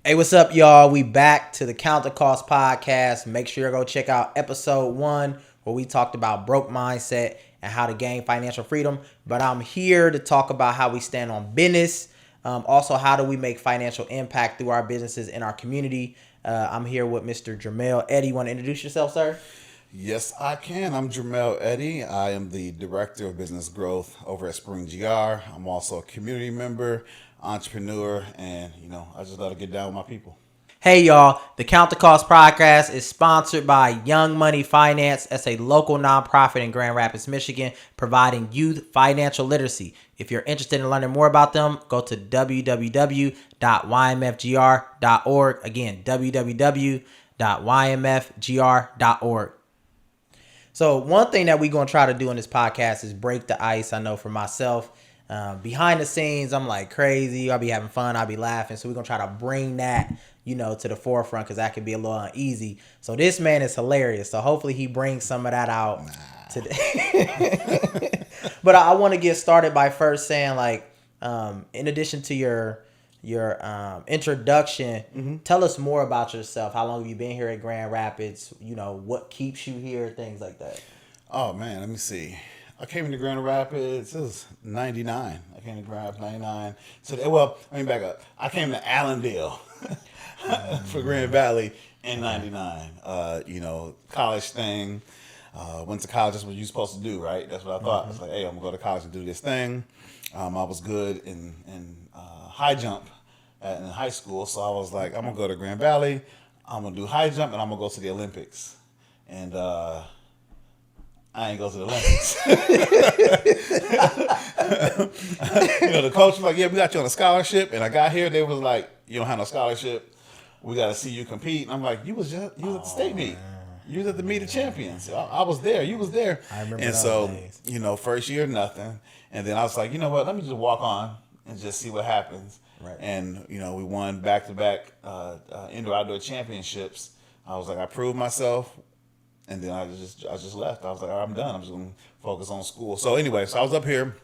Hey, what's up, y'all? We back to the Count the Cost podcast. Make sure you go check out episode 1 where we talked about broke mindset and how to gain financial freedom. But I'm here to talk about how we stand on business. Also, how do we make financial impact through our businesses in our community? I'm here with Mr. Jermale Eddie. Want to introduce yourself, sir? Yes, I can. I'm Jermale Eddie. I am the Director of Business Growth over at Spring GR. I'm also a community member, entrepreneur, and, I just love to get down with my people. Hey y'all, the Count the Cost podcast is sponsored by Young Money Finance. That's a local nonprofit in Grand Rapids, Michigan, providing youth financial literacy. If you're interested in learning more about them, go to www.ymfgr.org. Again, www.ymfgr.org. So one thing that we're going to try to do in this podcast is break the ice. I know for myself, behind the scenes, I'm like crazy. I'll be having fun. I'll be laughing. So we're going to try to bring that, to the forefront because that could be a little uneasy. So this man is hilarious. So hopefully he brings some of that out today. But I want to get started by first saying, in addition to your introduction, tell us more about yourself. How long have you been here at Grand Rapids? What keeps you here? Things like that. Oh, man, let me see. I came into Grand Rapids, it was 99. I came to Grand Rapids 99. So, let me back up. I came to Allendale for Grand Valley in 99. College thing. Went to college, that's what you're supposed to do, right? That's what I thought. I was like, hey, I'm going to go to college and do this thing. I was good in high jump in high school, so I was like, I'm going to go to Grand Valley, I'm going to do high jump, and I'm going to go to the Olympics. And I ain't go to the Olympics. The coach was like, yeah, we got you on a scholarship. And I got here, they was like, you don't have no scholarship. We got to see you compete. And I'm like, you was at the state meet. You was at the meet of champions. I was there. You was there. I remember and those so, days. First year, nothing. And then I was like, you know what? Let me just walk on and just see what happens. Right. And, we won back-to-back indoor-outdoor championships. I was like, I proved myself. And then I just left. I was like, all right, I'm done. I'm just going to focus on school. So anyway, I was up here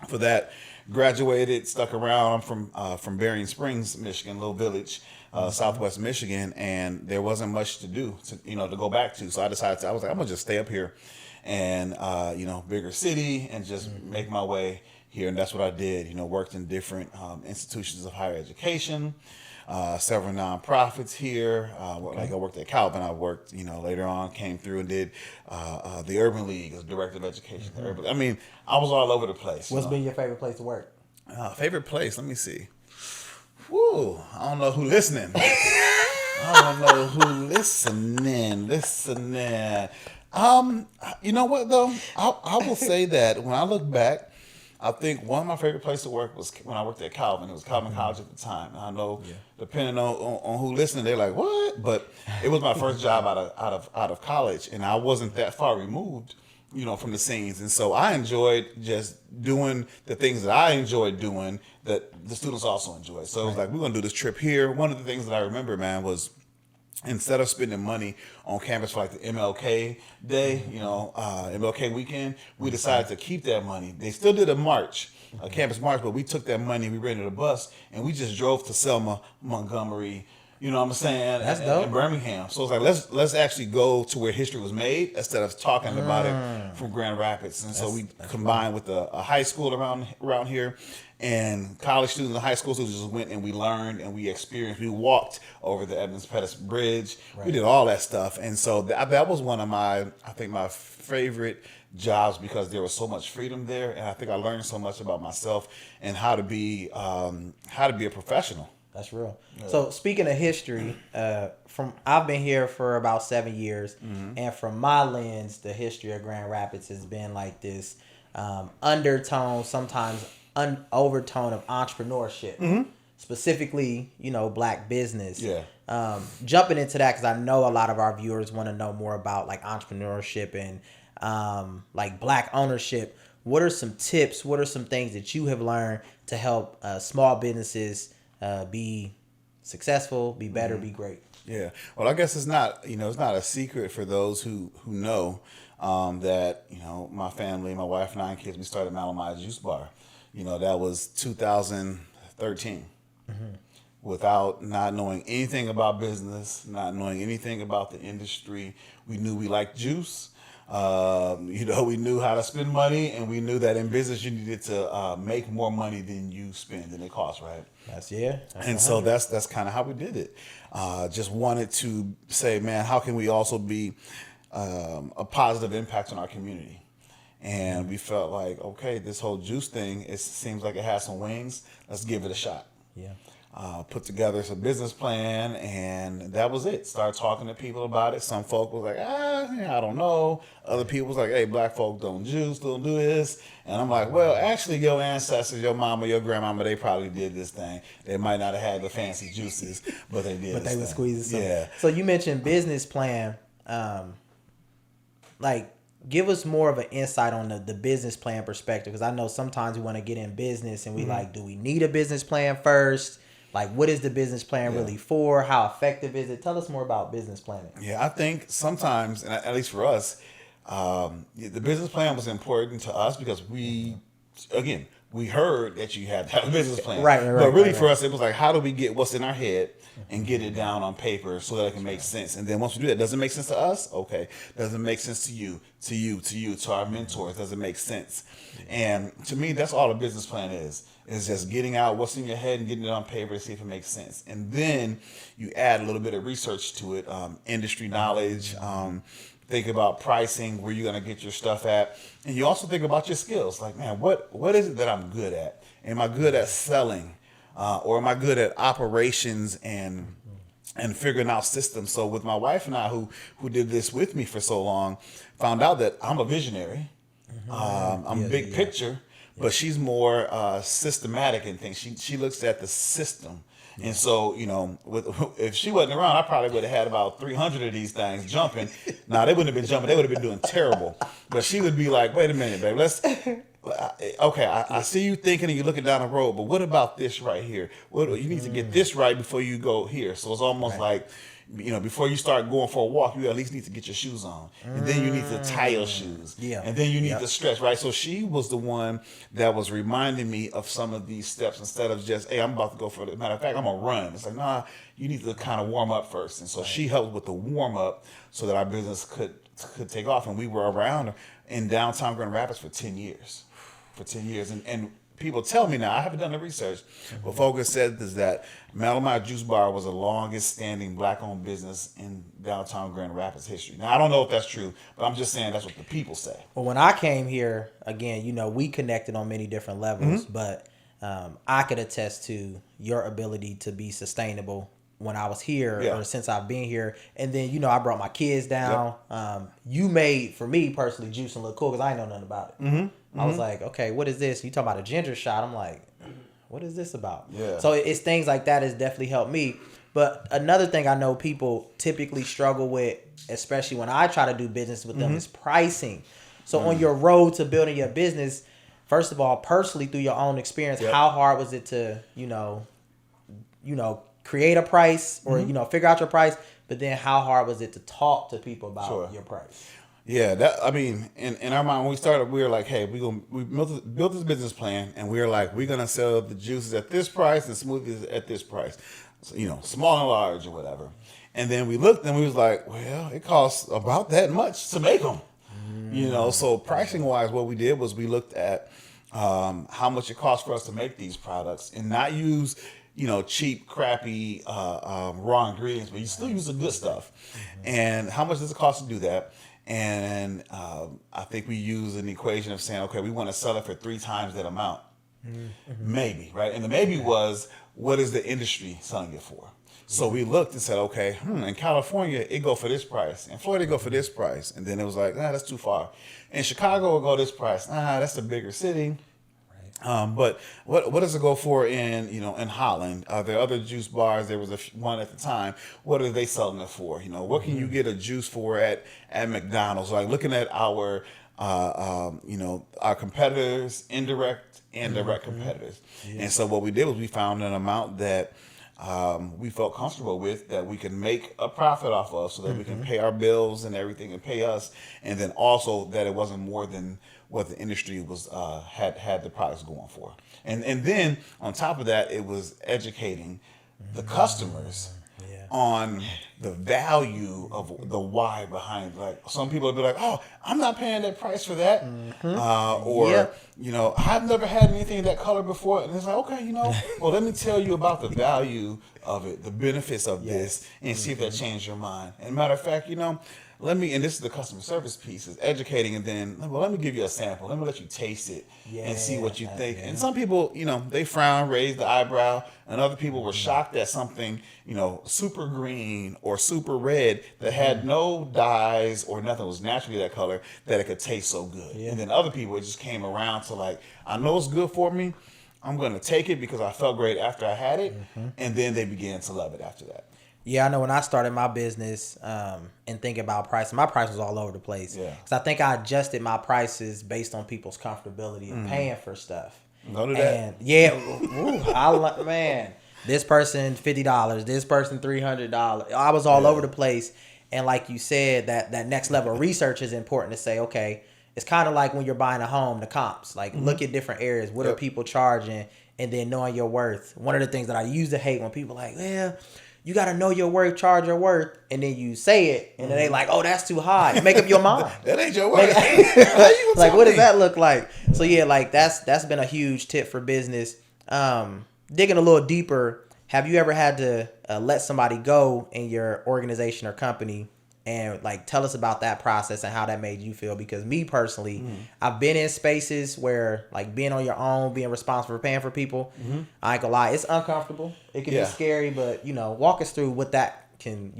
for that. Graduated, stuck around. I'm from Berrien Springs, Michigan, little village, Southwest Michigan, and there wasn't much to do to go back to. So I decided I was like, I'm gonna just stay up here, and bigger city, and just make my way here. And that's what I did. Worked in different institutions of higher education. Several nonprofits here. Like I worked at Calvin. I worked, later on, came through and did the Urban League as director of education. I mean, I was all over the place. What's been your favorite place to work? Favorite place? Let me see. Woo! I don't know who listening. I don't know who listening. You know what though? I will say that when I look back, I think one of my favorite places to work was when I worked at Calvin. It was Calvin College at the time. And I know, depending on who listening, they're like, "What?" But it was my first job out of college, and I wasn't that far removed, from the scenes. And so I enjoyed just doing the things that I enjoyed doing that the students also enjoyed. So it was like, we're gonna do this trip here. One of the things that I remember, man, was instead of spending money on campus for like the MLK Day, MLK weekend, we decided to keep that money. They still did a march, a campus march, but we took that money, we rented a bus, and we just drove to Selma, Montgomery, you know what I'm saying? That's dope. In Birmingham. So it's like, let's actually go to where history was made instead of talking about it from Grand Rapids. And so we combined with a high school around here, and college students and high school students just went and we learned and we experienced. We walked over the Evans Pettus Bridge. Right. We did all that stuff. And so that was one of my favorite jobs because there was so much freedom there. And I think I learned so much about myself and how to be a professional. That's real. Yeah. So speaking of history, I've been here for about 7 years, and from my lens, the history of Grand Rapids has been like this undertone, sometimes overtone of entrepreneurship, specifically, Black business. Yeah. Jumping into that because I know a lot of our viewers want to know more about like entrepreneurship and like Black ownership. What are some tips? What are some things that you have learned to help small businesses be successful, be better, be great? Yeah. Well, I guess it's not a secret for those who know that, my family, my wife, 9 kids, we started Malamai Juice Bar. That was 2013. without not knowing anything about business, not knowing anything about the industry. We knew we liked juice. We knew how to spend money, and we knew that in business you needed to make more money than you spend than it costs, right? That's And so that's kind of how we did it. Just wanted to say, man, how can we also be a positive impact on our community? And we felt like, okay, this whole juice thing, it seems like it has some wings. Let's give it a shot. Yeah. Put together some business plan, and that was it. Started talking to people about it. Some folk was like, I don't know. Other people was like, hey, black folk don't juice, don't do this. And I'm like, well, actually, your ancestors, your mama, your grandmama, they probably did this thing. They might not have had the fancy juices, but they did. But they were squeezing some. Yeah. So you mentioned business plan. Like, give us more of an insight on the business plan perspective, because I know sometimes we want to get in business and we like, do we need a business plan first? Like, what is the business plan really for? How effective is it? Tell us more about business planning. Yeah, I think sometimes, and at least for us, the business plan was important to us because we heard that you had to have a business plan. Right. But really for us, it was like, how do we get what's in our head and get it down on paper so that it can make sense? And then once we do that, does it make sense to us? Okay. Does it make sense to you, to our mentors? Does it make sense? And to me, that's all a business plan is just getting out what's in your head and getting it on paper to see if it makes sense. And then you add a little bit of research to it, industry knowledge, think about pricing, where you're going to get your stuff at. And you also think about your skills. Like, man, what is it that I'm good at? Am I good at selling? Or am I good at operations and figuring out systems? So with my wife and I, who did this with me for so long, found out that I'm a visionary. I'm big picture, but she's more systematic in things. She looks at the system. And so, if she wasn't around, I probably would have had about 300 of these things jumping. Now, they wouldn't have been jumping. They would have been doing terrible. But she would be like, wait a minute, babe, I see you thinking and you're looking down the road, but what about this right here? You need to get this right before you go here. So it's almost like, before you start going for a walk, you at least need to get your shoes on. And then you need to tie your shoes. Yeah. And then you need to stretch, right? So she was the one that was reminding me of some of these steps instead of just, hey, I'm about to go for it. Matter of fact, I'm going to run. It's like, nah, you need to kind of warm up first. And so she helped with the warm up so that our business could take off. And we were around in downtown Grand Rapids for 10 years. And people tell me now, I haven't done the research, but folks said is that Malamar Juice Bar was the longest standing black-owned business in downtown Grand Rapids history. Now, I don't know if that's true, but I'm just saying that's what the people say. Well, when I came here, again, we connected on many different levels, but I could attest to your ability to be sustainable when I was here or since I've been here. And then, I brought my kids down. You made, for me personally, juicing look cool because I ain't know nothing about it. I was like, okay, what is this? You talking about a ginger shot. I'm like, what is this about? Yeah. So it's things like that has definitely helped me. But another thing I know people typically struggle with, especially when I try to do business with them, is pricing. So on your road to building your business, first of all, personally through your own experience, how hard was it to, create a price or, figure out your price? But then how hard was it to talk to people about your price? Yeah, in our mind when we started, we were like, hey, we built this business plan, and we were like, we're gonna sell the juices at this price and smoothies at this price, so, small and large or whatever. And then we looked and we was like, well, it costs about that much to make them, So pricing wise, what we did was we looked at how much it costs for us to make these products and not use cheap, crappy, raw ingredients, but you still use the good stuff. And how much does it cost to do that? And I think we use an equation of saying, okay, we want to sell it for 3 times that amount. Maybe, right? And the maybe was, what is the industry selling it for? So we looked and said, okay, in California, it go for this price. In Florida, it go for this price. And then it was like, that's too far. In Chicago, it go this price. That's a bigger city. But what does it go for in Holland? Are there other juice bars? There was one at the time. What are they selling it for? What can you get a juice for at McDonald's? Like looking at our competitors, indirect and direct competitors. And so what we did was we found an amount that we felt comfortable with, that we could make a profit off of, so that we can pay our bills and everything and pay us, and then also that it wasn't more than what the industry was had the products going for. And then on top of that, it was educating the customers on the value of the why behind it. Like some people will be like, oh, I'm not paying that price for that. Or, I've never had anything that color before. And it's like, okay, well, let me tell you about the value of it, the benefits of this, and see if that changed your mind. And matter of fact, and this is the customer service piece, is educating, and then, well, let me give you a sample. Let me let you taste it and see what you think. And some people, they frown, raise the eyebrow, and other people were shocked at something, super green or super red that had no dyes or nothing, was naturally that color, that it could taste so good. And then other people, it just came around to like, I know it's good for me. I'm going to take it because I felt great after I had it. And then they began to love it after that. Yeah, I know when I started my business and thinking about pricing, my price was all over the place. Yeah. Because I think I adjusted my prices based on people's comfortability and paying for stuff. Don't do that. And man, this person $50, this person $300. I was all over the place. And like you said, that next level of research is important to say, okay, it's kind of like when you're buying a home, the comps. Like look at different areas. What are people charging? And then knowing your worth. One of the things that I used to hate when people like, well, you got to know your worth, charge your worth, and then you say it, and then they like, oh, that's too high. Make up your mind. That ain't your worth. Like, what does that look like? So yeah, like that's been a huge tip for business. Digging a little deeper, have you ever had to let somebody go in your organization or company? And like, tell us about that process and how that made you feel. Because me personally, I've been in spaces where like being on your own, being responsible for paying for people, I ain't gonna lie, it's uncomfortable. It can be scary, but walk us through what that can,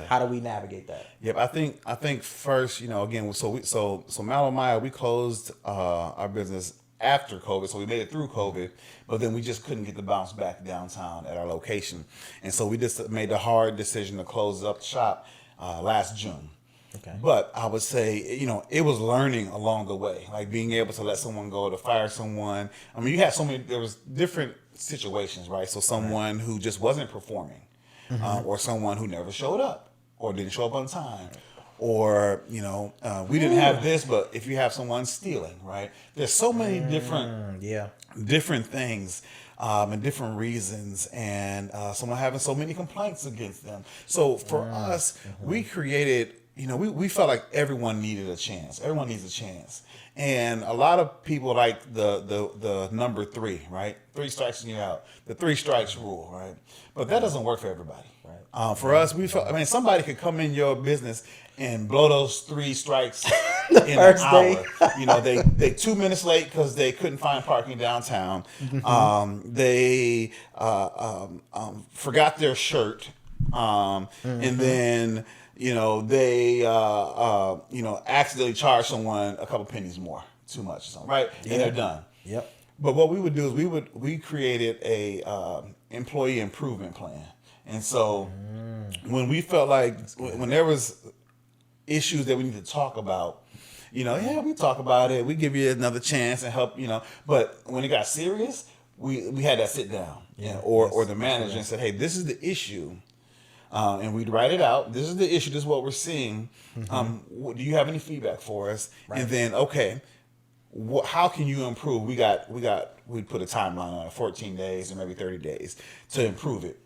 how do we navigate that? Yep, I think first, again, so Mal and Maya, we closed our business after COVID, so we made it through COVID, but then we just couldn't get the bounce back downtown at our location, and so we just made the hard decision to close up shop last June. Okay. But I would say, it was learning along the way, like being able to let someone go, to fire someone. I mean, you had there was different situations, right? So someone who just wasn't performing, or someone who never showed up or didn't show up on time, or, we didn't have this, but if you have someone stealing, right? There's so many different things. And different reasons, and someone having so many complaints against them. So for us, we created, we felt like everyone needed a chance. Everyone needs a chance. And a lot of people like the number 3, right? 3 strikes and you're out. The 3 strikes rule, right? But that doesn't work for everybody. Right. For us, we felt, somebody could come in your business and blow those 3 strikes in an hour. They 2 minutes late because they couldn't find parking downtown. They forgot their shirt, and then they accidentally charged someone a couple pennies more, too much, right? And they're done. Yep. But what we would do is we created a employee improvement plan, and so when we felt like when there was issues that we need to talk about, we talk about it. We give you another chance and help, But when it got serious, we had that sit down, or the manager and said, hey, this is the issue, and we'd write it out. This is the issue. This is what we're seeing. Do you have any feedback for us? Right. And then, okay, how can you improve? We put a timeline on it, 14 days or maybe 30 days to improve it.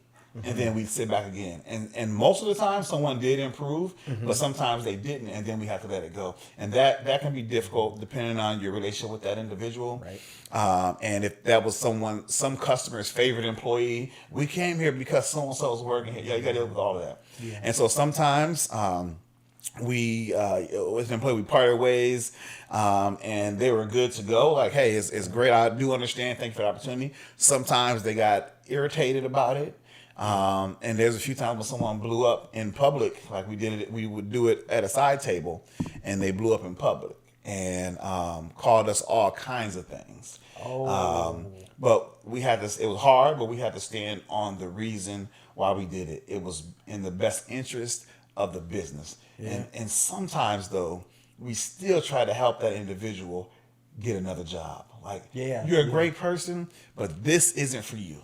And then we sit back again. And most of the time, someone did improve, but sometimes they didn't, and then we have to let it go. And that can be difficult depending on your relationship with that individual. Right. And if that was some customer's favorite employee, we came here because so-and-so is working here. Yeah, you got to deal with all of that. Yeah. And so sometimes we, with an employee, we parted ways, and they were good to go. Like, hey, it's great. I do understand. Thank you for the opportunity. Sometimes they got irritated about it. And there's a few times when someone blew up in public, like we would do it at a side table, and they blew up in public and called us all kinds of things. But we had this, it was hard, but we had to stand on the reason why we did it. It was in the best interest of the business. Yeah. And sometimes though, we still try to help that individual get another job. Like, you're a great person, but this isn't for you.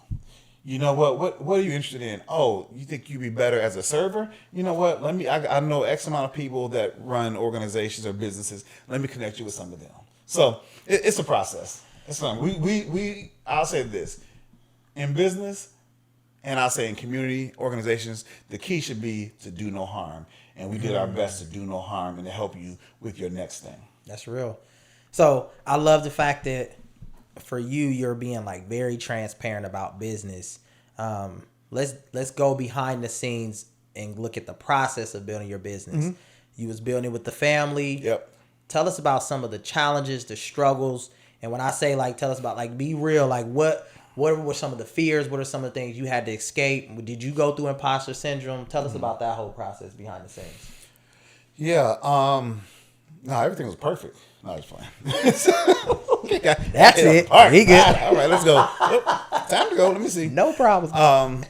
You know what are you interested in? Oh, you think you'd be better as a server? You know what? I know X amount of people that run organizations or businesses. Let me connect you with some of them. So it's a process. It's fun. I'll say this. In business, and I'll say in community organizations, the key should be to do no harm. And we did our best to do no harm and to help you with your next thing. That's real. So I love the fact that for you, you're being like very transparent about business. Let's go behind the scenes and look at the process of building your business. Mm-hmm. You was building it with the family. Yep. Tell us about some of the challenges, the struggles. And when I say like, tell us about like, be real, like what were some of the fears? What are some of the things you had to escape? Did you go through imposter syndrome? Tell us about that whole process behind the scenes. Yeah. No, everything was perfect. No, I was playing. Okay, that's it. All right, he good. All right, let's go. Yep. Time to go. Let me see. No problem.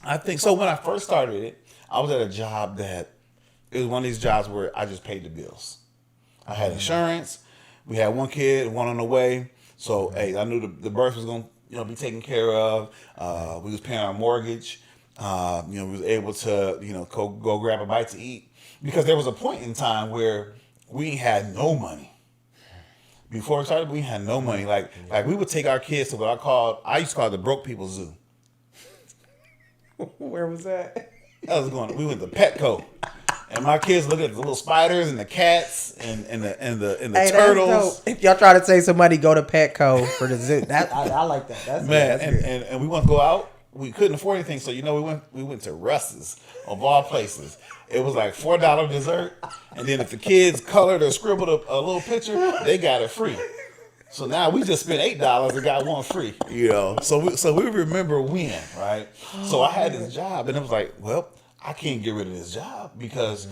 I think so. When I first started it, I was at a job that it was one of these jobs where I just paid the bills. I had insurance. We had one kid, one on the way. So, hey, I knew the birth was going to be taken care of. We was paying our mortgage. We was able to, go grab a bite to eat. Because there was a point in time where we had no money. Before we started, we had no money. Like we would take our kids to what I used to call it the broke people zoo. Where was that? We went to Petco. And my kids look at the little spiders and the cats and the turtles. If y'all try to save some money, go to Petco for the zoo. I like that. That's man. Good. And we want to go out. We couldn't afford anything, so we went to Russ's of all places. It was like $4 dessert, and then if the kids colored or scribbled a little picture, they got it free. So now we just spent $8 and got one free. So we remember when, right? So I had this job, and it was like, well, I can't get rid of this job because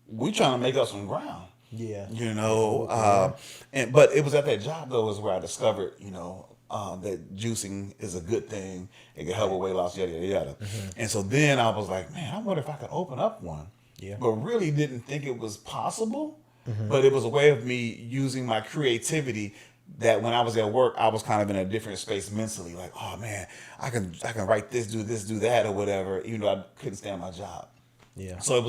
we trying to make up some ground. Yeah. But it was at that job though is where I discovered, that juicing is a good thing. It can help with weight loss, yada yada yada. Mm-hmm. And so then I was like, man, I wonder if I could open up one. Yeah. But really didn't think it was possible. Mm-hmm. But it was a way of me using my creativity. That when I was at work, I was kind of in a different space mentally. Like, oh man, I can write this, do that, or whatever. Even though I couldn't stand my job. Yeah. So it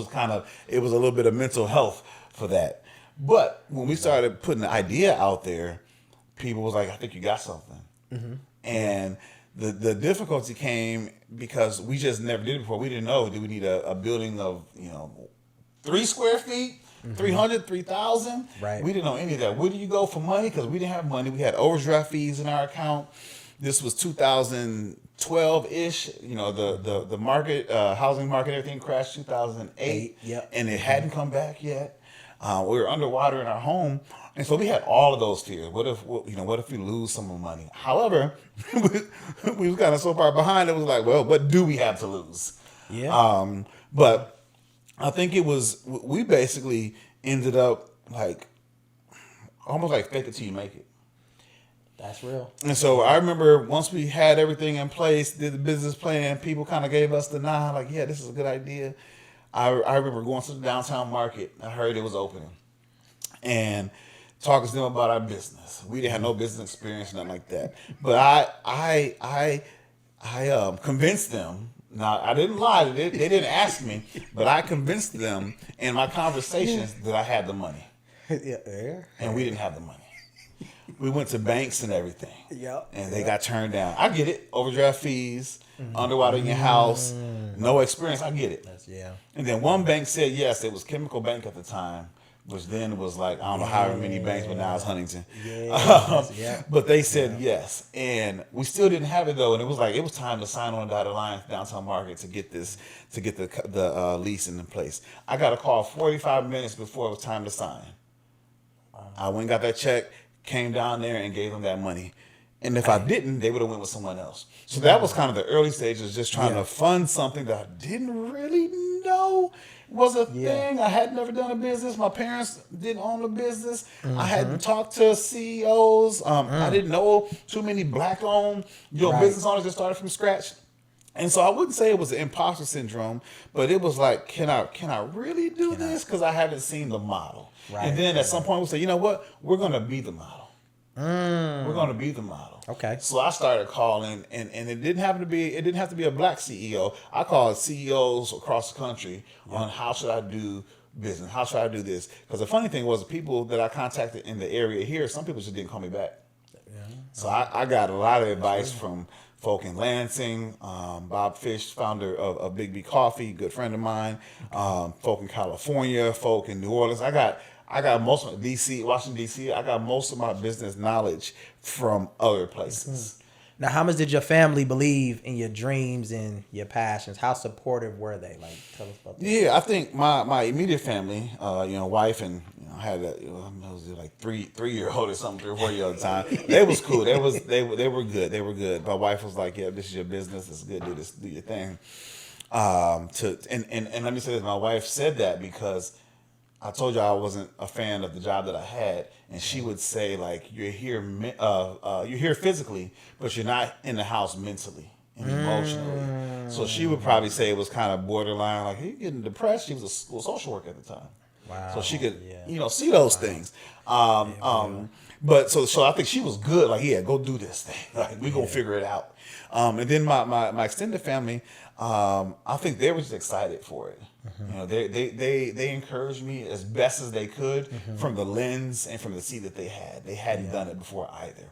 was a little bit of mental health for that. But when we started putting the idea out there, people was like, I think you got something. Mm-hmm. And the difficulty came because we just never did it before. We didn't know, do we need a building of 3 square feet? 300, 3,000. Right. We didn't know any of that. Where do you go for money? Because we didn't have money. We had overdraft fees in our account. This was 2012-ish. The market, housing market, everything crashed 2008. Yep. And it hadn't come back yet. We were underwater in our home. And so we had all of those fears. What if we lose some of the money? However, we was kind of so far behind. It was like, well, what do we have to lose? Yeah. But I think we basically ended up like almost like fake it till you make it. That's real. And so I remember once we had everything in place, did the business plan, people kind of gave us the nod, like, yeah, this is a good idea. I remember going to the downtown market. I heard it was opening and talking to them about our business. We didn't have no business experience, nothing like that. But I convinced them. Now, I didn't lie. They didn't ask me, but I convinced them in my conversations that I had the money. Yeah. And we didn't have the money. We went to banks and everything. Yep. And they got turned down. I get it. Overdraft fees, underwater in your house, no experience. I get it. Yeah. And then one bank said yes. It was Chemical Bank at the time, which then was like, I don't know how many banks, but now it's Huntington. Yeah. But they said yes. And we still didn't have it though. And it was time to sign on the dotted line downtown market to get the lease in place. I got a call 45 minutes before it was time to sign. I went and got that check, came down there and gave them that money. And if I didn't, they would have went with someone else. So that was kind of the early stages, just trying to fund something that I didn't really know was a thing. I had never done a business. My parents didn't own a business. I hadn't talked to CEOs. I didn't know too many black-owned business owners that started from scratch. And so I wouldn't say it was an imposter syndrome, but it was like, can I really do this? Because I haven't seen the model. Right. And then at some point we say, you know what? We're going to be the model. We're going to be the model. Okay. So I started calling, and it didn't have to be a black CEO. I called CEOs across the country on how should I do business, how should I do this? Because the funny thing was, the people that I contacted in the area here, some people just didn't call me back. Yeah. So I got a lot of advice from folk in Lansing, Bob Fish, founder of Big B Coffee, good friend of mine, folk in California, folk in New Orleans. I got most of DC, Washington DC. I got most of my business knowledge from other places. Now, how much did your family believe in your dreams and your passions? How supportive were they? Like, tell us about that. Yeah, I think my immediate family, wife and I had I was like 3-year-old or something, 3 or 4 year old time. They was cool. They were good. They were good. My wife was like, yeah, this is your business. It's good. Do your thing. And let me say this. My wife said that because I told you I wasn't a fan of the job that I had, and she would say like, you're here physically, but you're not in the house mentally and emotionally. So she would probably say it was kind of borderline, like, you're getting depressed. She was a school social worker at the time. Wow. So she could, see those things. But so I think she was good. Like, yeah, go do this thing. Like, we gonna figure it out. And then my extended family, I think they were just excited for it. They encouraged me as best as they could from the lens and from the seat that they had. They hadn't done it before either.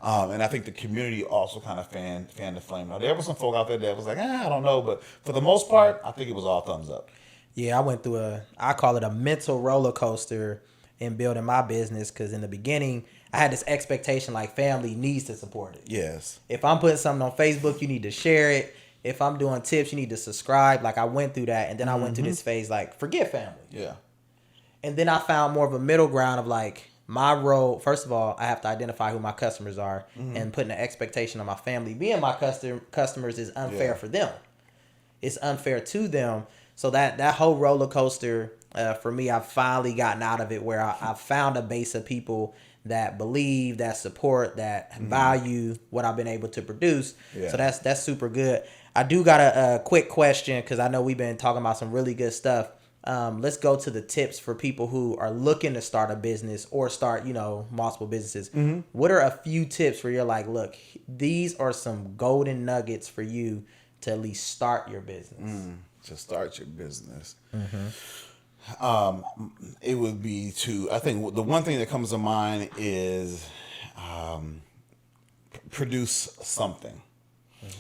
And I think the community also kind of fanned the flame. Now, there were some folk out there that was like, I don't know. But for the most part, I think it was all thumbs up. Yeah, I went through I call it a mental roller coaster in building my business, because in the beginning, I had this expectation like family needs to support it. Yes. If I'm putting something on Facebook, you need to share it. If I'm doing tips, you need to subscribe. Like, I went through that, and then I went through this phase like, forget family. Yeah. And then I found more of a middle ground of like, my role, first of all, I have to identify who my customers are, and putting the expectation on my family being my customers is unfair for them. It's unfair to them. So that whole roller coaster, for me, I've finally gotten out of it, where I found a base of people that believe, that support, that value what I've been able to produce. Yeah. So that's super good. I do got a quick question, because I know we've been talking about some really good stuff. Let's go to the tips for people who are looking to start a business or start, multiple businesses. What are a few tips where you're like, look, these are some golden nuggets for you to at least start your business? To start your business. It would be I think the one thing that comes to mind is produce something.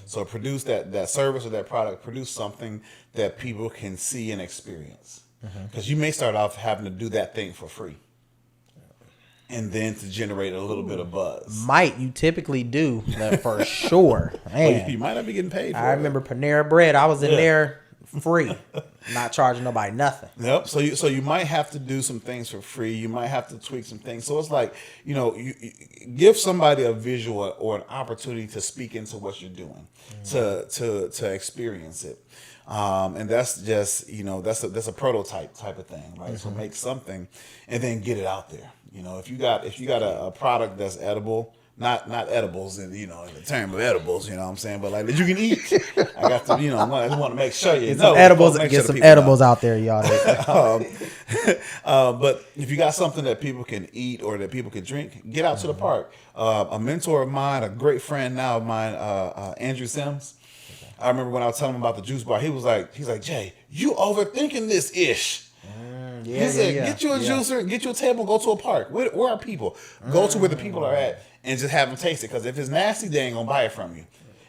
So produce that service or that product, produce something that people can see and experience. Because you may start off having to do that thing for free, and then to generate a little bit of buzz. You typically do that for sure. Man. You might not be getting paid for it. I remember Panera Bread. I was in there free, not charging nobody nothing. Yep. So you might have to do some things for free. You might have to tweak some things. So it's like, you give somebody a visual or an opportunity to speak into what you're doing, to experience it. And that's just, that's a prototype type of thing, right? So make something and then get it out there. If you got a product that's edible, not edibles in in the term of edibles, what I'm saying, but like that you can eat. I got to, I just want to make sure you know. Get some edibles out there, y'all. But if you got something that people can eat or that people can drink, get out to the park. A mentor of mine, a great friend now of mine, Andrew Sims. I remember when I was telling him about the juice bar, he's like, Jay, you overthinking this ish. He said, get you a juicer, get you a table, go to a park. Where are people? Go to where the people are at and just have them taste it. Because if it's nasty, they ain't going to buy it from you.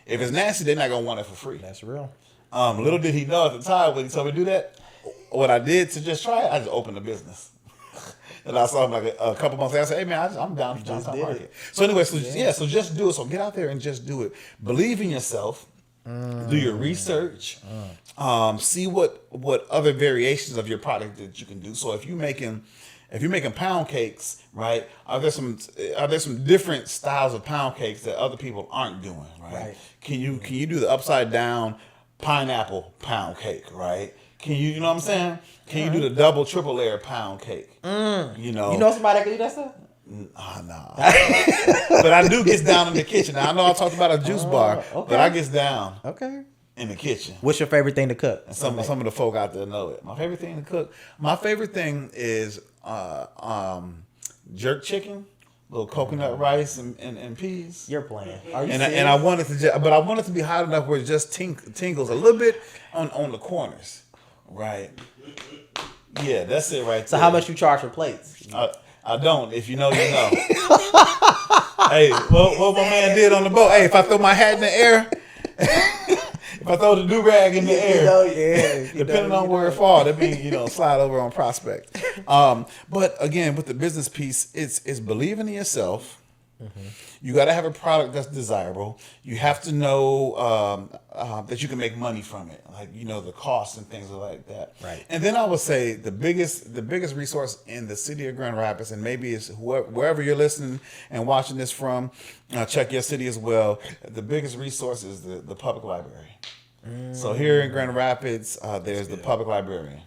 If it's nasty, they're not going to want it for free. That's real. Little did he know at the time when he told me to do that, what I did to just try it, I just opened the business. And I saw him like a couple months later. I said, hey, man, I'm down for downtown market. So anyway, so just do it. So get out there and just do it. Believe in yourself. Do your research. See what other variations of your product that you can do. So if you're making pound cakes, right? Are there some different styles of pound cakes that other people aren't doing, right? Can you do the upside down pineapple pound cake, right? Can you know what I'm saying? Can you do the double triple layer pound cake? You know somebody that can do that stuff? Nah. But I do get down in the kitchen. Now, I know I talked about a juice bar, but I get down in the kitchen. What's your favorite thing to cook? And some of the folk out there know it. My favorite thing to cook. My favorite thing is jerk chicken, little coconut rice and peas. You're playing. And I want it to be hot enough where it just tingles a little bit on the corners, right? Yeah, that's it right there. So how much you charge for plates? I don't. If you know, you know. Hey, what my man did on the boat. Hey, if I throw my hat in the air, if I throw the do-rag in the air, depending on where it falls, that means, slide over on Prospect. But again, with the business piece, it's believing in yourself. You got to have a product that's desirable. You have to know that you can make money from it, like the costs and things like that. Right. And then I would say the biggest resource in the city of Grand Rapids, and maybe it's wherever you're listening and watching this from, check your city as well. The biggest resource is the public library. So here in Grand Rapids, there's the public librarian.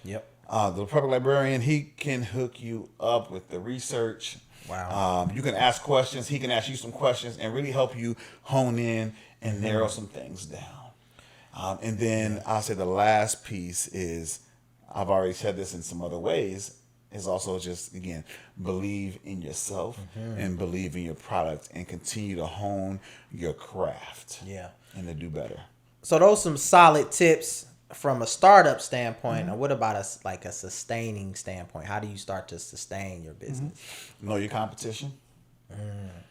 Yep. The public librarian, he can hook you up with the research. Wow. You can ask questions. He can ask you some questions and really help you hone in and narrow some things down. And then I'll say the last piece is, I've already said this in some other ways, is also just, again, believe in yourself and believe in your product and continue to hone your craft. Yeah. And to do better. So those some solid tips from a startup standpoint. And what about a sustaining standpoint? How do you start to sustain your business? Know your competition.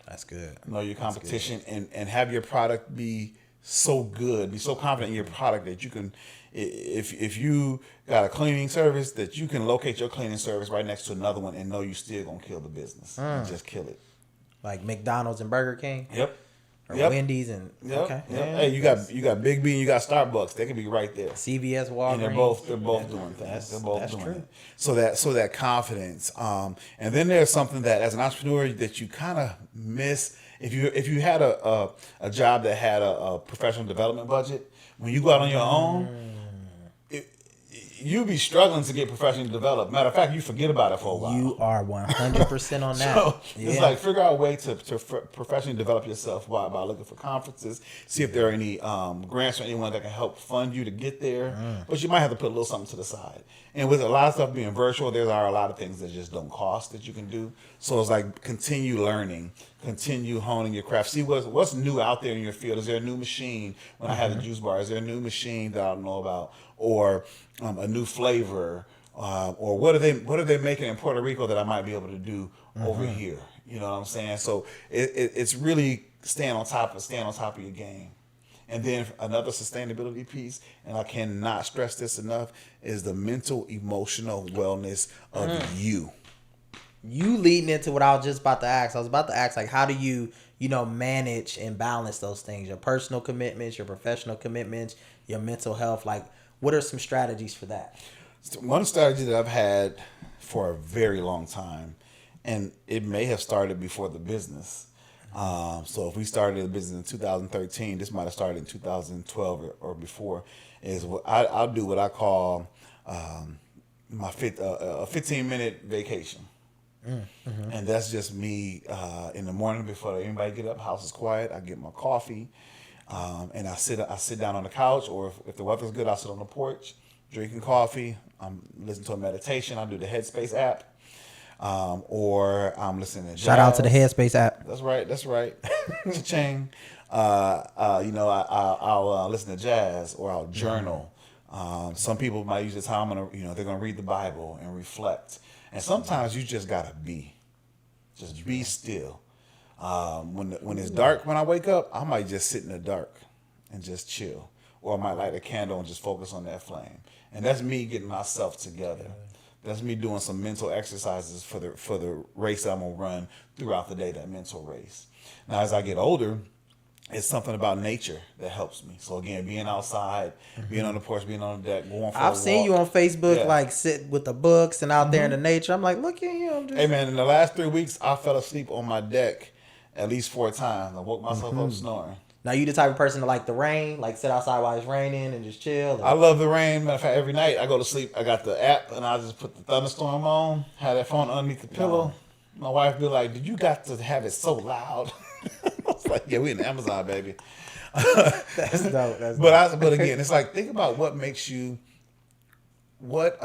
That's good. Know your competition and have your product be so good, be so confident in your product that you can, if you got a cleaning service, that you can locate your cleaning service right next to another one and know you still gonna kill the business. And just kill it. Like McDonald's and Burger King? Yep. Or Wendy's and okay. Hey, you got Big B and you got Starbucks. They can be right there. CVS, Walgreens. And they're both doing things. They're both doing it. So that confidence. And then there's something that as an entrepreneur that you kind of miss. If you had a job that had a professional development budget, when you go out on your own, you be struggling to get professionally developed. Matter of fact, you forget about it for a while. You are 100% on that. So it's like figure out a way to professionally develop yourself by looking for conferences, see if there are any grants or anyone that can help fund you to get there. But you might have to put a little something to the side. And with a lot of stuff being virtual, there are a lot of things that just don't cost that you can do. So it's like continue learning, continue honing your craft. See what's new out there in your field. Is there a new machine? When I had the juice bar, is there a new machine that I don't know about? Or a new flavor, or what are they making in Puerto Rico that I might be able to do over here? You know what I'm saying? So it's really staying on top of your game. And then another sustainability piece, and I cannot stress this enough, is the mental emotional wellness of you. You leading into what I was just about to ask. I was about to ask, like, how do you manage and balance those things? Your personal commitments, your professional commitments, your mental health. Like, what are some strategies for that? One strategy that I've had for a very long time, and it may have started before the business. So if we started the business in 2013, this might have started in 2012 or before, is I'll do what I call my a 15-minute vacation. And that's just me in the morning before anybody get up, house is quiet, I get my coffee. And I sit down on the couch, or if the weather's good, I'll sit on the porch, drinking coffee. I'm listening to a meditation. I do the Headspace app, or I'm listening to jazz. Shout out to the Headspace app. That's right. Cha-ching. I'll listen to jazz, or I'll journal. Some people might use the time they're gonna read the Bible and reflect. And sometimes you just gotta be still. When it's dark, when I wake up, I might just sit in the dark and just chill, or I might light a candle and just focus on that flame. And that's me getting myself together. That's me doing some mental exercises for the race I'm gonna run throughout the day, that mental race. Now, as I get older, it's something about nature that helps me. So again, being outside, being on the porch, being on the deck, going for a walk. I've seen you on Facebook, like sit with the books and out there in the nature. I'm like, look at him. Hey man, in the last 3 weeks, I fell asleep on my deck at least 4 times. I woke myself up snoring. Now, you the type of person to like the rain, like sit outside while it's raining and just chill? Or? I love the rain. Matter of fact, every night I go to sleep, I got the app and I just put the thunderstorm on, have that phone underneath the pillow. My wife be like, "Did you got to have it so loud?" I was like, "Yeah, we in the Amazon, baby." That's dope. That's dope. But again, it's like, think about what makes you, what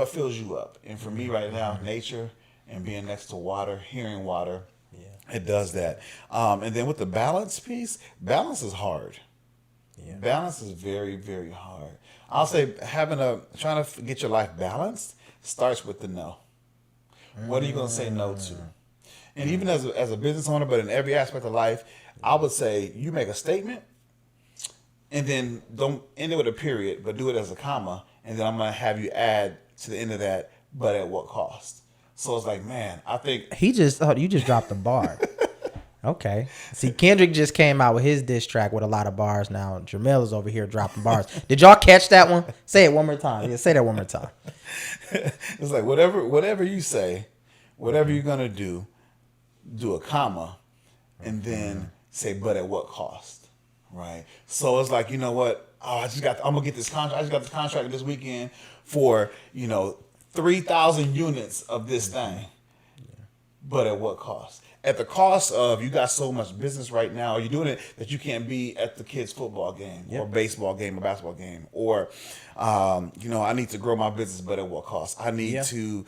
fills you up. And for me right now, nature and being next to water, hearing water. It does that. And then with the balance piece, balance is hard. Yeah. Balance is very, very hard. I'll say trying to get your life balanced starts with the no. What are you going to say no to? And even as a business owner, but in every aspect of life, I would say you make a statement and then don't end it with a period, but do it as a comma. And then I'm going to have you add to the end of that, but at what cost? So it's like, man, I think you just dropped the bar. Okay. See, Kendrick just came out with his diss track with a lot of bars now. Jermale is over here dropping bars. Did y'all catch that one? Say it one more time. Yeah, say that one more time. It's like whatever you say, whatever you're gonna do a comma, and then say, but at what cost, right? So it's like, you know what? Oh, I'm gonna get this contract. I just got this contract this weekend for 3,000 units of this thing, but at what cost? At the cost of you got so much business right now, you're doing it that you can't be at the kids' football game or baseball game or basketball game, or I need to grow my business, but at what cost? I need to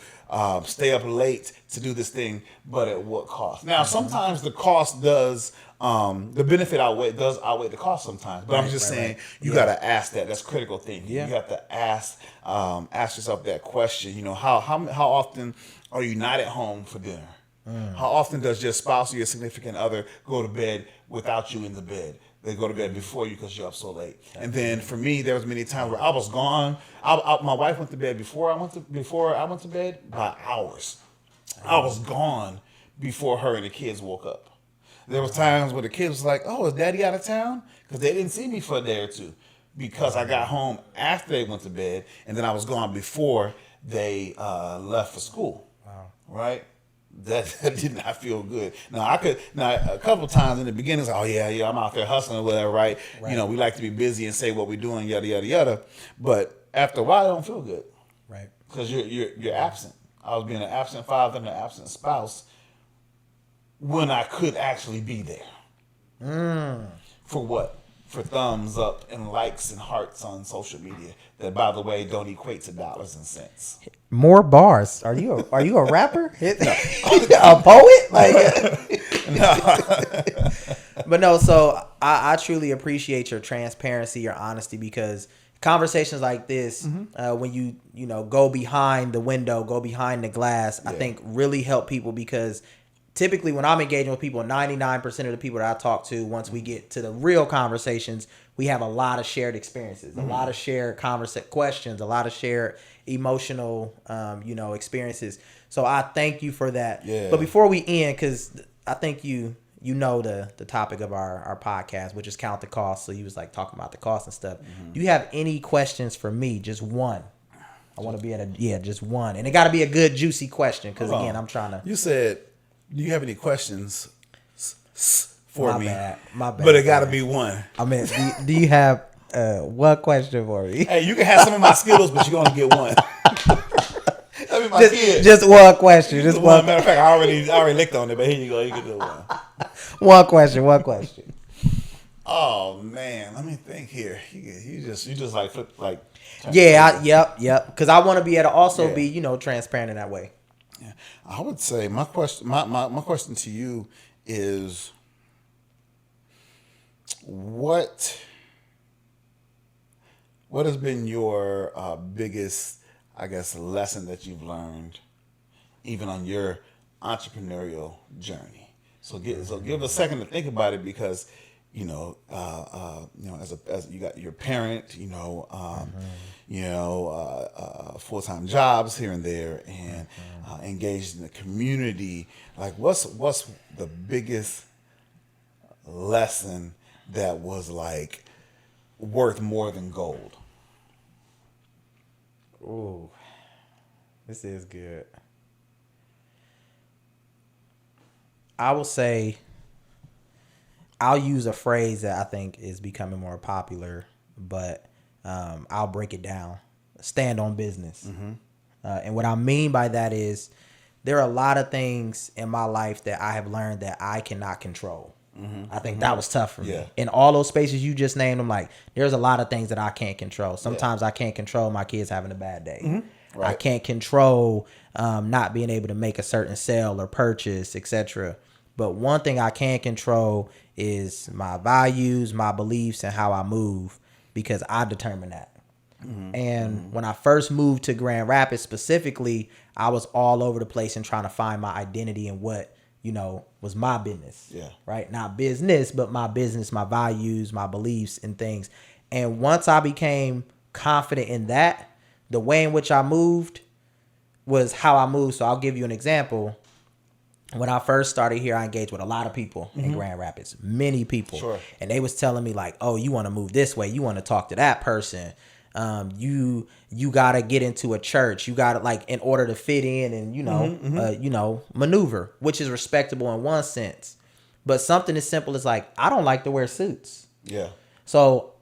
stay up late to do this thing, but at what cost? Now, sometimes the cost does the benefit outweigh the cost sometimes, but I'm just saying you got to ask that. That's critical thinking. You got to ask yourself that question. How often are you not at home for dinner? How often does your spouse or your significant other go to bed without you in the bed? They go to bed before you because you're up so late. And then for me, there was many times where I was gone. My wife went to bed before I went to bed by hours. I was gone before her and the kids woke up. There was times where the kids was like, "Oh, is Daddy out of town?" Because they didn't see me for a day or two. Because I got home after they went to bed, and then I was gone before they left for school. Wow. Right? That did not feel good. Now a couple of times in the beginning, it's like, oh yeah, I'm out there hustling or whatever, right? We like to be busy and say what we're doing, yada yada yada. But after a while, it don't feel good, right? Because you're absent. I was being an absent father and an absent spouse when I could actually be there. For what? For thumbs up and likes and hearts on social media that, by the way, don't equate to dollars and cents. More bars. Are you a rapper? A poet? No. But no, so I truly appreciate your transparency, your honesty, because conversations like this, when you go behind the window, go behind the glass, I think really help people, because typically when I'm engaging with people, 99% of the people that I talk to, once we get to the real conversations, we have a lot of shared experiences, a lot of shared questions, a lot of shared emotional, experiences. So I thank you for that. Yeah. But before we end, because I think you know the topic of our podcast, which is count the cost. So you was like talking about the cost and stuff. Do you have any questions for me? Just one. I want to be just one. And it got to be a good, juicy question, because again, I'm trying to. You said, do you have any questions for me? My bad. But it got to be one. I mean, do you have one question for me? Hey, you can have some of my skills, but you're going to get one. That be my kid. Just one question. Just one. Matter of fact, I already licked on it, but here you go. You can do one. One question. Oh man, let me think here. You just like flip like. Yep. Because I want to be able to also be transparent in that way. Yeah, I would say my question to you is, what has been your biggest, I guess, lesson that you've learned, even on your entrepreneurial journey? So give a second to think about it, because as you got your parent, full-time jobs here and there, and engaged in the community. Like, what's the biggest lesson that was like worth more than gold? Ooh, this is good. I will say, I'll use a phrase that I think is becoming more popular, but I'll break it down. Stand on business. And what I mean by that is, there are a lot of things in my life that I have learned that I cannot control. I think that was tough for me. In all those spaces you just named, I'm like, there's a lot of things that I can't control. Sometimes I can't control my kids having a bad day. Right. I can't control not being able to make a certain sale or purchase, etc. But one thing I can control is my values, my beliefs, and how I move, because I determine that. And when I first moved to Grand Rapids specifically, I was all over the place and trying to find my identity and what was my business. Yeah. Right? Not business, but my business, my values, my beliefs and things. And once I became confident in that, the way in which I moved was how I moved. So I'll give you an example. When I first started here, I engaged with a lot of people in Grand Rapids, many people. Sure. And they was telling me like, oh, you want to move this way. You want to talk to that person. You got to get into a church. You got to, like, in order to fit in and, maneuver, which is respectable in one sense. But something as simple as like, I don't like to wear suits. Yeah. So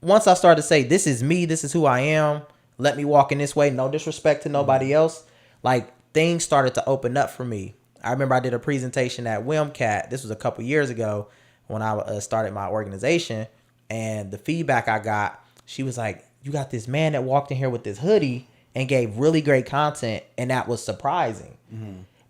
once I started to say, this is me, this is who I am, let me walk in this way, no disrespect to nobody else, like, things started to open up for me. I remember I did a presentation at WIMCAT. This was a couple years ago when I started my organization. And the feedback I got, she was like, you got this man that walked in here with this hoodie and gave really great content. And that was surprising.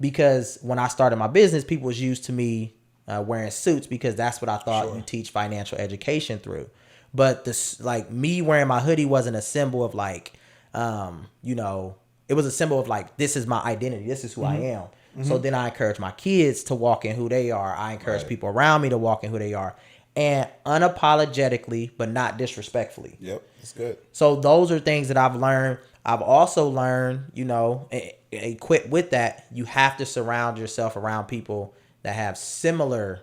Because when I started my business, people was used to me wearing suits because that's what I thought you teach financial education through. But this, like, me wearing my hoodie wasn't a symbol of like, it was a symbol of like, this is my identity. This is who I am. So then I encourage my kids to walk in who they are. I encourage people around me to walk in who they are. And unapologetically, but not disrespectfully. Yep, that's good. So those are things that I've learned. I've also learned, equipped with that, you have to surround yourself around people that have similar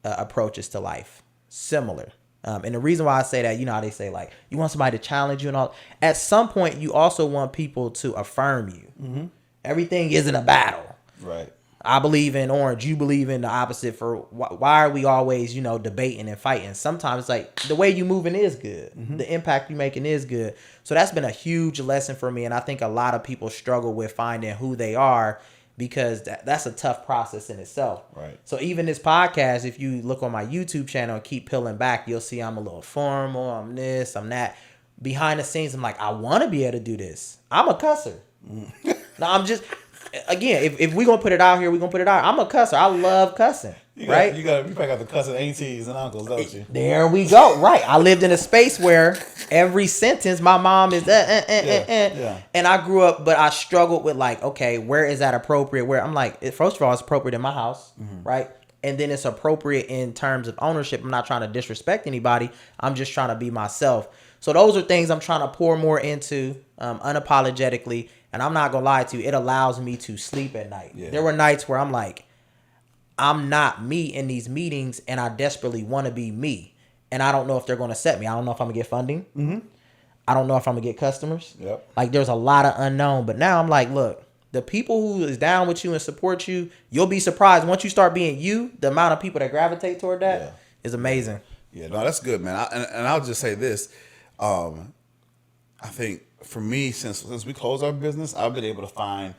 approaches to life. Similar. And the reason why I say that, how they say, like, you want somebody to challenge you and all. At some point, you also want people to affirm you. Everything isn't a battle. Right. I believe in orange. You believe in the opposite. For why are we always, debating and fighting? Sometimes it's like the way you moving is good. The impact you making is good. So that's been a huge lesson for me. And I think a lot of people struggle with finding who they are because that's a tough process in itself. Right. So even this podcast, if you look on my YouTube channel and keep peeling back, you'll see I'm a little formal. I'm this, I'm that. Behind the scenes, I'm like, I want to be able to do this. I'm a cusser. No, I'm just... Again, if we're going to put it out here, we're going to put it out. I'm a cusser. I love cussing. You probably got the cussing aunties and uncles, don't you? There we go. Right. I lived in a space where every sentence, my mom is And I grew up, but I struggled with like, okay, where is that appropriate? Where I'm like, first of all, it's appropriate in my house, right? And then it's appropriate in terms of ownership. I'm not trying to disrespect anybody. I'm just trying to be myself. So those are things I'm trying to pour more into unapologetically. And I'm not going to lie to you, it allows me to sleep at night. Yeah. There were nights where I'm like, I'm not me in these meetings and I desperately want to be me. And I don't know if they're going to accept me. I don't know if I'm going to get funding. I don't know if I'm going to get customers. Yep. Like there's a lot of unknown. But now I'm like, look, the people who is down with you and support you, you'll be surprised. Once you start being you, the amount of people that gravitate toward that is amazing. Yeah, no, that's good, man. And I'll just say this. I think for me, since we closed our business, I've been able to find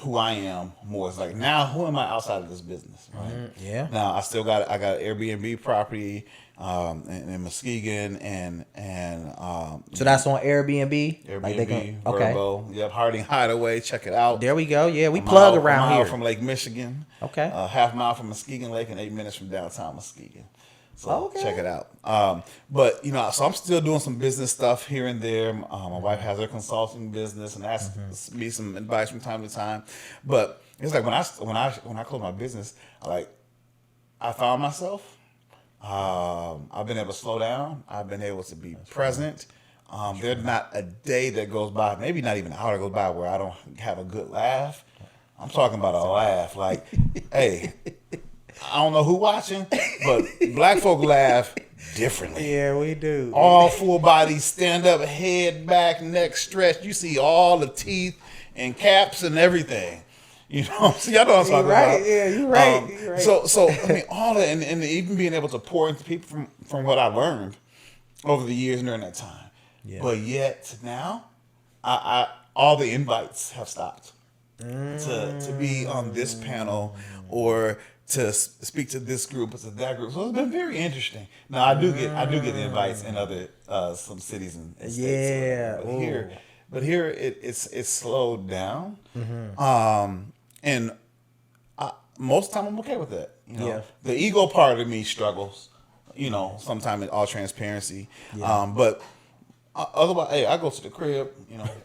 who I am more. It's like, now who am I outside of this business, right? Yeah. Now I got Airbnb property in Muskegon and so that's on Airbnb. Airbnb, like they can, Verbo, yep, Harding Hideaway. Check it out. There we go. Yeah, we plug around here. From Lake Michigan. Okay. Half mile from Muskegon Lake and 8 minutes from downtown Muskegon. So check it out. But so I'm still doing some business stuff here and there. My wife has her consulting business and asks me some advice from time to time. But it's like when I close my business, I found myself. I've been able to slow down. I've been able to be present. There's not a day that goes by, maybe not even an hour that goes by where I don't have a good laugh. I'm talking about a laugh. Like, hey, I don't know who watching, but black folk laugh differently. Yeah, we do. All full body, stand up, head back, neck stretched. You see all the teeth and caps and everything. See, I know what I'm talking about. Yeah, you're right. You're right. So I mean, all that, and even being able to pour into people from what I learned over the years during that time. Yeah. But yet now, I all the invites have stopped to be on this panel or to speak to this group or to that group. So it's been very interesting. Now I do get invites in other some cities and states. Yeah. But here it's slowed down. And most of the time I'm okay with that. The ego part of me struggles. Sometimes in all transparency. Yeah. But otherwise, hey, I go to the crib.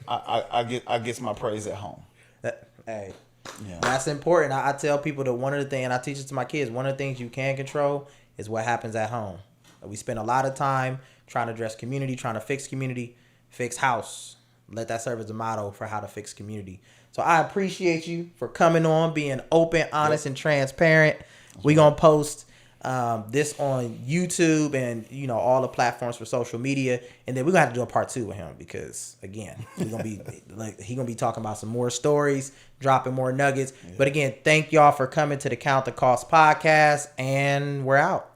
I get my praise at home. Hey. Yeah. That's important. I tell people that one of the things, and I teach it to my kids, one of the things you can control is what happens at home. We spend a lot of time trying to address community, trying to fix community, fix house. Let that serve as a motto for how to fix community. So I appreciate you for coming on, being open, honest, and transparent. We're going to post this on YouTube and, you know, all the platforms for social media. And then we're going to have to do a part 2 with him because, again, we're going to be like, he going to be talking about some more stories, dropping more nuggets. Yeah. But again, thank y'all for coming to the Count the Cost podcast, and we're out.